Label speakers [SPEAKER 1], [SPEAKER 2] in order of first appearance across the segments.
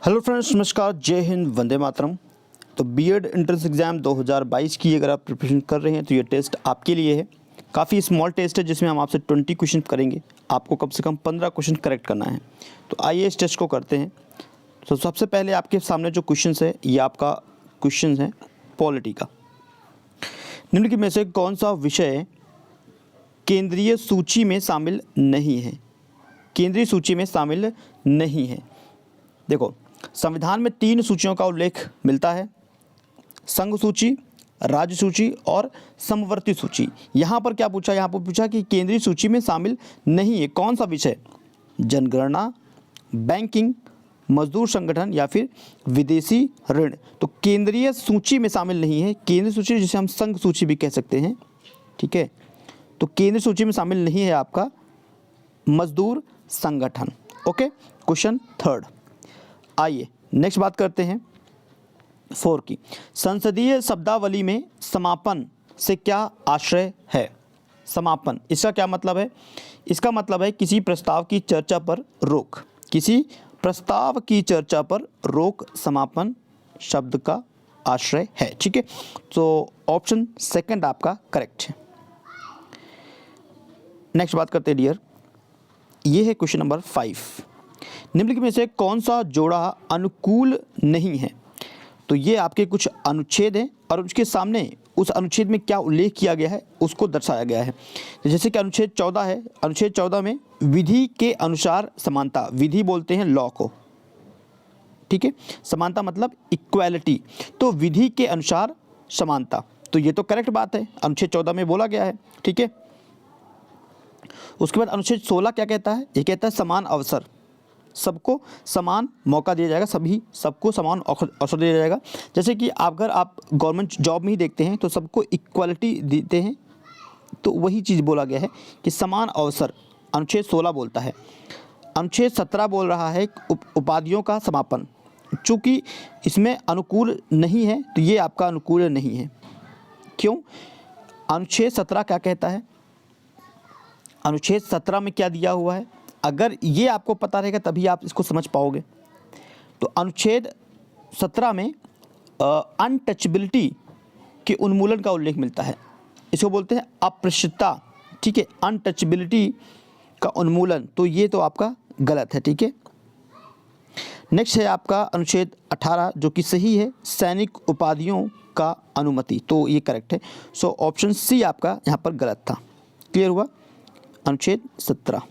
[SPEAKER 1] Hello friends, नमस्कार, जय हिंद, वंदे मातरम। तो बीएड एंट्रेंस एग्ज़ाम 2022 की अगर आप प्रिपरेशन कर रहे हैं तो ये टेस्ट आपके लिए है। काफ़ी स्मॉल टेस्ट है जिसमें हम आपसे 20 क्वेश्चन करेंगे। आपको कम से कम 15 क्वेश्चन करेक्ट करना है। तो आइए इस टेस्ट को करते हैं। तो सबसे पहले आपके सामने जो क्वेश्चन है ये आपका क्वेश्चन है पॉलिटी का। निम्नलिखित में से कौन सा विषय केंद्रीय सूची में शामिल नहीं है? केंद्रीय सूची में शामिल नहीं है। देखो, संविधान में 3 सूचियों का उल्लेख मिलता है: संघ सूची, राज्य सूची और समवर्ती सूची। यहाँ पर क्या पूछा? यहाँ पर पूछा कि केंद्रीय सूची में शामिल नहीं है कौन सा विषय? जनगणना, बैंकिंग, मजदूर संगठन या फिर विदेशी ऋण। तो केंद्रीय सूची में शामिल नहीं है। केंद्रीय सूची जिसे हम संघ सूची भी कह सकते हैं, ठीक है। तो केंद्रीय सूची में शामिल नहीं है आपका मजदूर संगठन। Okay, question third. आइए नेक्स्ट बात करते हैं 4 की। संसदीय शब्दावली में समापन से क्या आशय है? समापन, इसका क्या मतलब है? इसका मतलब है किसी प्रस्ताव की चर्चा पर रोक। किसी प्रस्ताव की चर्चा पर रोक समापन शब्द का आशय है, ठीक है। तो ऑप्शन सेकंड आपका करेक्ट है। नेक्स्ट बात करते हैं डियर, ये है क्वेश्चन नंबर 5। निम्नलिखित में से कौन सा जोड़ा अनुकूल नहीं है? तो ये आपके कुछ अनुच्छेद हैं और उसके सामने उस अनुच्छेद में क्या उल्लेख किया गया है उसको दर्शाया गया है। जैसे कि अनुच्छेद 14 है। अनुच्छेद 14 में विधि के अनुसार समानता, विधि बोलते हैं लॉ को, ठीक है। समानता मतलब इक्वालिटी, तो विधि के अनुसार समानता, तो ये तो करेक्ट बात है, अनुच्छेद 14 में बोला गया है, ठीक है। उसके बाद अनुच्छेद 16 क्या कहता है? ये कहता है समान अवसर, सबको समान मौका दिया जाएगा, सबको समान अवसर दिया जाएगा। जैसे कि अगर आप गवर्नमेंट जॉब में ही देखते हैं तो सबको इक्वालिटी देते हैं, तो वही चीज़ बोला गया है कि समान अवसर, अनुच्छेद 16 बोलता है। अनुच्छेद 17 बोल रहा है उपाधियों का समापन। चूँकि इसमें अनुकूल नहीं है तो ये आपका अनुकूल नहीं है। क्यों? अनुच्छेद 17 क्या कहता है? अनुच्छेद 17 में क्या दिया हुआ है? अगर ये आपको पता रहेगा तभी आप इसको समझ पाओगे। तो अनुच्छेद 17 में अनटचबिलिटी के उन्मूलन का उल्लेख मिलता है। इसको बोलते हैं अपृष्टता, ठीक है। अनटचबिलिटी का उन्मूलन, तो ये तो आपका गलत है, ठीक है। नेक्स्ट है आपका अनुच्छेद 18 जो कि सही है, सैनिक उपाधियों का अनुमति, तो ये करेक्ट है। सो ऑप्शन सी आपका यहाँ पर गलत था। क्लियर हुआ? अनुच्छेद 17।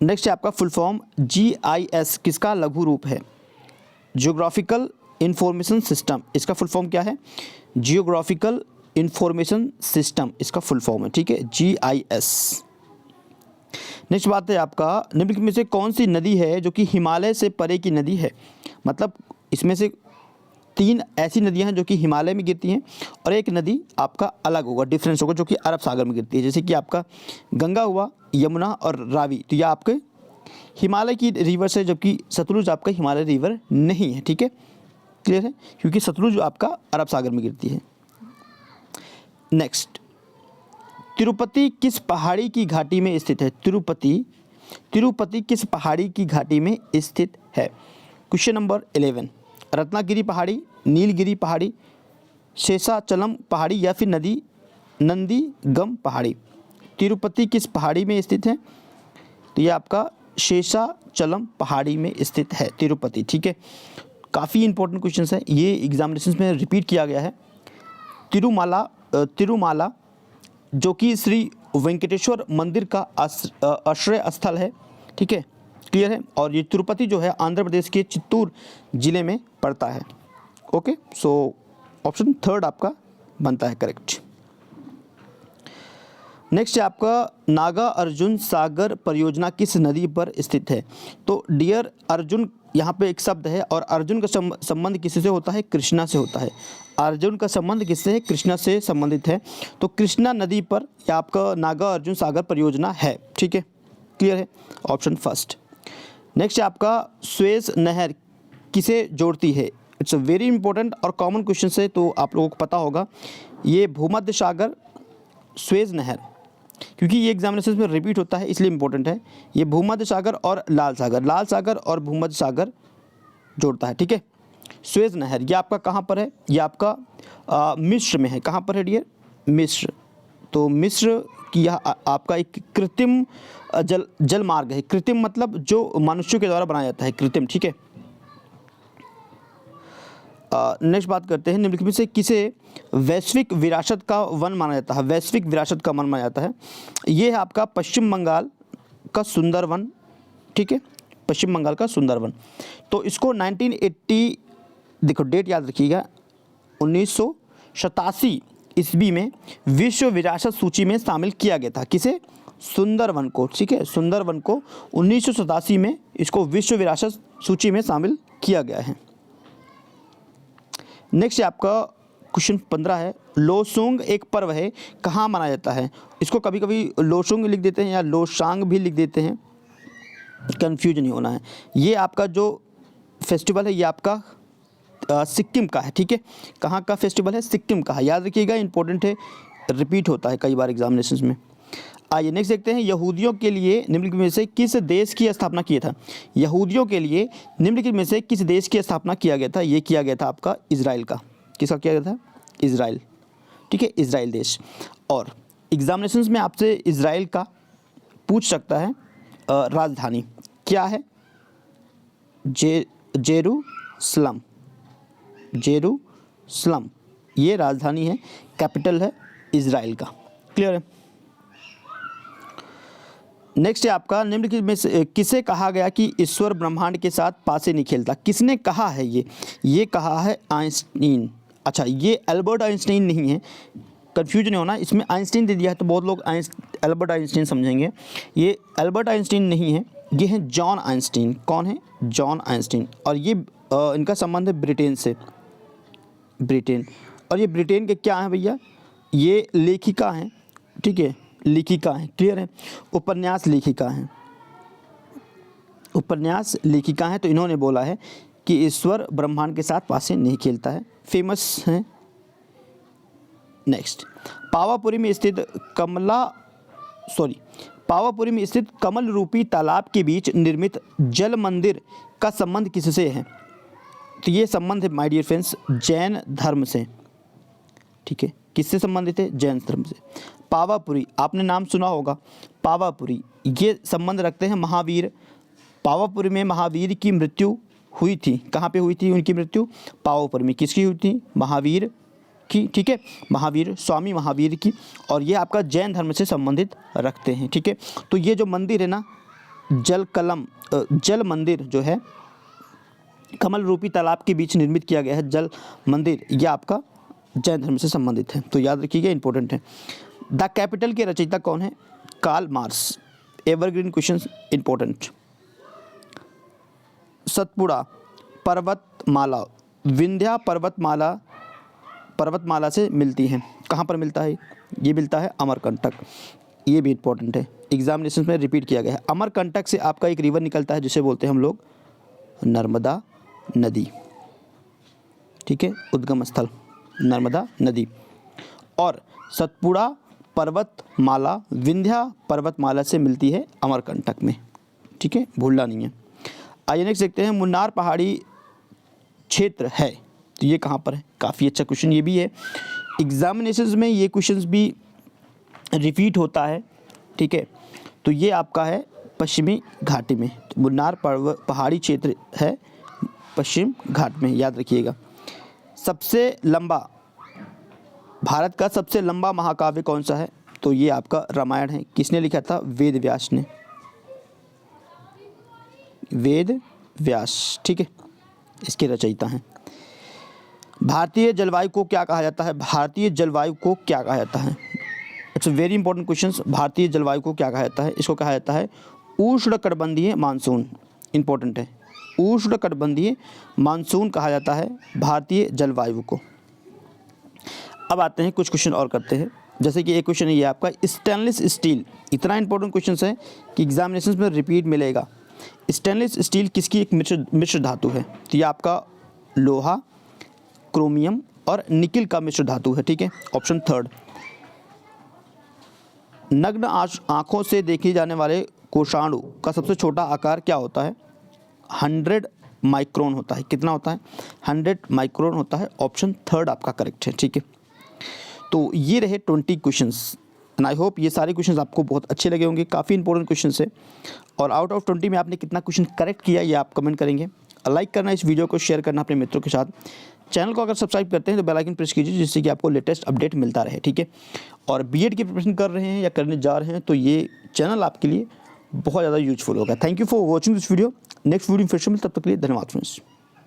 [SPEAKER 1] नेक्स्ट है आपका फुल फॉर्म GIS किसका लघु रूप है? जियोग्राफिकल इंफॉर्मेशन सिस्टम, इसका फुल फॉर्म क्या है? जियोग्राफिकल इंफॉर्मेशन सिस्टम इसका फुल फॉर्म है, ठीक है, GIS। नेक्स्ट बात है आपका निम्नलिखित में से कौन सी नदी है जो कि हिमालय से परे की नदी है? मतलब इसमें से 3 ऐसी नदियां हैं जो कि हिमालय में गिरती हैं और एक नदी आपका अलग होगा, डिफरेंस होगा, जो कि अरब सागर में गिरती है। जैसे कि आपका गंगा हुआ, यमुना और रावी, तो यह आपके हिमालय की रिवर से, जबकि सतलुज आपका हिमालय रिवर नहीं है, ठीक है। क्लियर है? क्योंकि सतलुज आपका अरब सागर में गिरती है। नेक्स्ट, तिरुपति किस पहाड़ी की घाटी में स्थित है? तिरुपति किस पहाड़ी की घाटी में स्थित है? Question number 11। रत्नागिरी पहाड़ी, नीलगिरी पहाड़ी, शेषाचलम पहाड़ी या फिर नंदीगम पहाड़ी। तिरुपति किस पहाड़ी में स्थित है? तो ये आपका शेषाचलम पहाड़ी में स्थित है तिरुपति, ठीक है। काफ़ी इंपॉर्टेंट क्वेश्चन है, ये एग्जामिनेशन में रिपीट किया गया है। तिरुमाला जो कि श्री वेंकटेश्वर मंदिर का आश्रय स्थल है, ठीक है। क्लियर है? और ये तिरुपति जो है आंध्र प्रदेश के चित्तूर जिले में पड़ता है। ओके, सो ऑप्शन थर्ड आपका बनता है करेक्ट। नेक्स्ट है आपका नागा अर्जुन सागर परियोजना किस नदी पर स्थित है? तो डियर अर्जुन यहाँ पे एक शब्द है और अर्जुन का संबंध किससे होता है? कृष्णा से होता है। अर्जुन का संबंध किससे है? कृष्णा से संबंधित है। तो कृष्णा नदी पर यह आपका नागा अर्जुन सागर परियोजना है, ठीक है। क्लियर है? Option first. नेक्स्ट है आपका स्वेज नहर किसे जोड़ती है? इट्स अ वेरी इंपॉर्टेंट और कॉमन क्वेश्चन है, तो आप लोगों को पता होगा। ये भूमध्य सागर स्वेज नहर क्योंकि ये एग्जामिनेशन में रिपीट होता है इसलिए इंपॉर्टेंट है। ये भूमध्य सागर और लाल सागर और भूमध्य सागर जोड़ता है, ठीक है। सुएज नहर ये आपका कहाँ पर है, ये आपका मिस्र में है। कहाँ पर है डियर, मिस्र। तो मिस्र की यह आपका एक कृत्रिम जल मार्ग है। कृत्रिम मतलब जो मनुष्यों के द्वारा बनाया जाता है, कृत्रिम, ठीक है। नेक्स्ट बात करते हैं, निम्नलिखित में से किसे वैश्विक विरासत का वन माना जाता है, वैश्विक विरासत का वन माना जाता है। ये है आपका पश्चिम बंगाल का सुंदरवन, ठीक है, पश्चिम बंगाल का सुंदरवन। तो इसको 1980, देखो डेट याद रखिएगा, 1987 ईस्वी में विश्व विरासत सूची में शामिल किया गया था। किसे, सुंदरवन को, ठीक है, सुंदरवन को 1987 में इसको विश्व विरासत सूची में शामिल किया गया है। नेक्स्ट आपका क्वेश्चन 15 है, लोसुंग एक पर्व है, कहाँ मनाया जाता है। इसको कभी कभी लोसुंग लिख देते हैं या लोसांग भी लिख देते हैं, कंफ्यूज नहीं होना है। ये आपका जो फेस्टिवल है ये आपका सिक्किम का है, ठीक है। कहाँ का फेस्टिवल है, सिक्किम का है, याद रखिएगा, इंपॉर्टेंट है, रिपीट होता है कई बार एग्जामिनेशन में। आइए नेक्स्ट देखते हैं, यहूदियों के लिए निम्नलिखित में से किस देश की स्थापना किया था। यहूदियों के लिए निम्नलिखित में से किस देश की स्थापना किया गया था। ये किया गया था आपका इजराइल का। किसका किया गया था, इजराइल, ठीक है, इजराइल देश। और एग्जामिनेशंस में आपसे इजराइल का पूछ सकता है राजधानी क्या है, जेरूसलम, जेरूसलम ये राजधानी है, कैपिटल है इजराइल का। क्लियर है। नेक्स्ट है आपका, निम्नलिखित में से किसे कहा गया कि ईश्वर ब्रह्मांड के साथ पासे नहीं खेलता। किसने कहा है ये कहा है आइंस्टीन। अच्छा, ये एल्बर्ट आइंस्टीन नहीं है, कंफ्यूज नहीं होना, इसमें आइंस्टीन दे दिया है तो बहुत लोग एल्बर्ट आइंस्टीन समझेंगे। ये एल्बर्ट आइंस्टीन नहीं है, ये है जॉन आइंस्टीन। कौन है, जॉन आइंस्टीन। और ये इनका संबंध है ब्रिटेन से, ब्रिटेन। और ये ब्रिटेन के क्या हैं भैया, ये लेखिका हैं, ठीक है, लेखिका हैं। क्लियर है, उपन्यास लेखिका हैं, उपन्यास लेखिका हैं। तो इन्होंने बोला है कि ईश्वर ब्रह्मांड के साथ पासे नहीं खेलता है, फेमस हैं। नेक्स्ट, पावापुरी में स्थित कमल रूपी तालाब के बीच निर्मित जल मंदिर का संबंध किससे है। तो ये संबंध है माय डियर फ्रेंड्स जैन धर्म से, ठीक है। किससे संबंधित है, जैन धर्म से। पावापुरी आपने नाम सुना होगा, पावापुरी ये संबंध रखते हैं महावीर। पावापुरी में महावीर की मृत्यु हुई थी। कहाँ पे हुई थी उनकी मृत्यु, पावापुरी में। किसकी हुई थी, महावीर की, ठीक है, महावीर, स्वामी महावीर की। और ये आपका जैन धर्म से संबंधित रखते हैं, ठीक है। तो ये जो मंदिर है ना, जल मंदिर जो है कमल रूपी तालाब के बीच निर्मित किया गया है जल मंदिर, ये आपका जैन धर्म से संबंधित है। तो याद रखिएगा, इंपॉर्टेंट है। द कैपिटल के रचयिता कौन है, Karl Marx. Evergreen question, important. Satpura पर्वतमाला विंध्या पर्वतमाला से मिलती है। कहाँ पर मिलता है, ये मिलता है अमरकंटक। ये भी इंपॉर्टेंट है, एग्जामिनेशन में रिपीट किया गया है। अमरकंटक से आपका एक रिवर निकलता है जिसे बोलते हैं हम लोग नर्मदा नदी, ठीक है, उद्गम स्थल नर्मदा नदी। और सतपुड़ा पर्वतमाला विंध्या पर्वतमाला से मिलती है अमरकंटक में, ठीक है, भूलना नहीं है। आइए नेक्स्ट देखते हैं, मुन्नार पहाड़ी क्षेत्र है तो ये कहाँ पर है। काफ़ी अच्छा क्वेश्चन ये भी है, एग्जामिनेशंस में ये क्वेश्चंस भी रिपीट होता है, ठीक है। तो ये आपका है पश्चिमी घाटी में। तो मुन्नार पहाड़ी क्षेत्र है पश्चिम घाट में, याद रखिएगा। सबसे लंबा, भारत का सबसे लंबा महाकाव्य कौन सा है, तो ये आपका रामायण है। किसने लिखा था, वेद व्यास ने, वेद व्यास, ठीक है, इसके रचयिता हैं। भारतीय जलवायु को क्या कहा जाता है, भारतीय जलवायु को क्या कहा जाता है। It's very important question. भारतीय जलवायु को क्या कहा जाता है, इसको कहा जाता है उष्णकटिबंधीय मानसून। इंपॉर्टेंट है, उष्णकटिबंधीय मानसून कहा जाता है भारतीय जलवायु को। अब आते हैं कुछ क्वेश्चन और करते हैं, जैसे कि एक क्वेश्चन है ये आपका स्टेनलेस स्टील। इतना इंपॉर्टेंट क्वेश्चन है कि एग्जामिनेशन में रिपीट मिलेगा। स्टेनलेस स्टील किसकी एक मिश्र धातु है, तो ये आपका लोहा, क्रोमियम और निकिल का मिश्र धातु है, ठीक है, ऑप्शन थर्ड। नग्न आँखों से देखे जाने वाले कोषाणु का सबसे छोटा आकार क्या होता है? 100 माइक्रोन होता है। कितना होता है? 100 माइक्रोन होता है। ऑप्शन थर्ड आपका करेक्ट है। ठीक है, तो ये रहे 20 क्वेश्चंस एंड आई होप ये सारे क्वेश्चंस आपको बहुत अच्छे लगे होंगे। काफ़ी इंपॉर्टेंट क्वेश्चंस है और आउट ऑफ 20 में आपने कितना क्वेश्चन करेक्ट किया ये आप कमेंट करेंगे। लाइक करना, इस वीडियो को शेयर करना अपने मित्रों के साथ। चैनल को अगर सब्सक्राइब करते हैं तो बेल आइकन प्रेस कीजिए जिससे कि आपको लेटेस्ट अपडेट मिलता रहे। ठीक है, और बीएड की प्रिपरेशन कर रहे हैं या करने जा रहे हैं तो ये चैनल आपके लिए बहुत ज़्यादा यूजफुल होगा। Thank you for watching this video. Next video फिर से मिलते, तब तक के लिए धन्यवाद फ्रेंड्स।